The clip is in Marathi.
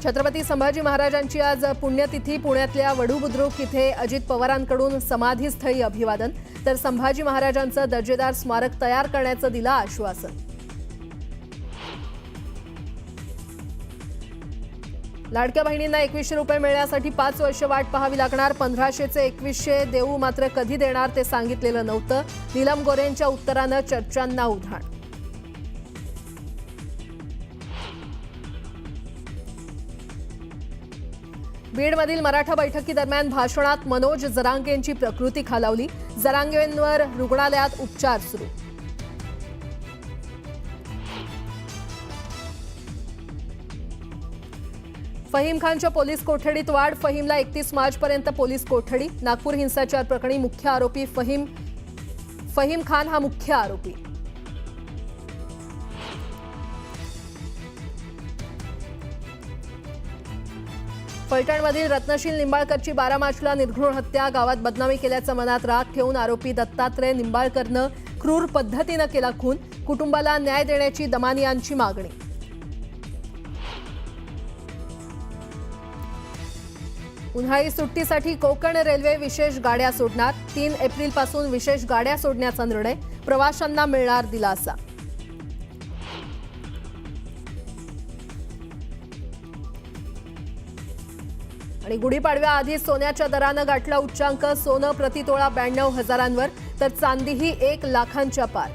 छत्रपती संभाजी महाराजांची आज पुण्यतिथी। पुण्यातल्या वडू बुद्रुक इथे अजित पवारांकडून समाधीस्थळी अभिवादन, तर संभाजी महाराजांचं दर्जेदार स्मारक तयार करण्याचं दिलं आश्वासन। लाडक्या बहिणींना 2100 रुपये मिळण्यासाठी 5 वर्ष वाट पाहावी लागणार। 1500चे 2100 देऊ मात्र कधी देणार ते सांगितलेलं नव्हतं। नीलम गोरेंच्या उत्तरानं चर्चांना उधाण। बीडमधील मराठा बैठकीदरम्यान भाषणात मनोज जरांगेंची प्रकृती खालावली। जरांगेंवर रुग्णालयात उपचार सुरू। फहीम खानच्या पोलीस कोठडीत वाढ। फहीमला 31 मार्चपर्यंत पोलीस कोठडी। नागपूर हिंसाचार प्रकरणी मुख्य आरोपी फहीम खान हा मुख्य आरोपी। फलटणमधील रत्नशील निंबाळकरची 12 मार्चला निर्घृण हत्या। गावात बदनामी केल्याचा मनात राग ठेवून आरोपी दत्तात्रय निंबाळकरनं क्रूर पद्धतीनं केला खून। कुटुंबाला न्याय देण्याची दमानियांची मागणी। उन्हाळी सुट्टीसाठी कोकण रेल्वे विशेष गाड्या सोडणार। 3 एप्रिलपासून विशेष गाड्या सोडण्याचा निर्णय। प्रवाशांना मिळणार दिलासा। आणि गुढीपाडव्याआधी सोन्याच्या दरानं गाठला उच्चांक। सोनं प्रतितोळा 92,000 तर चांदीही 1 लाखांच्या पार।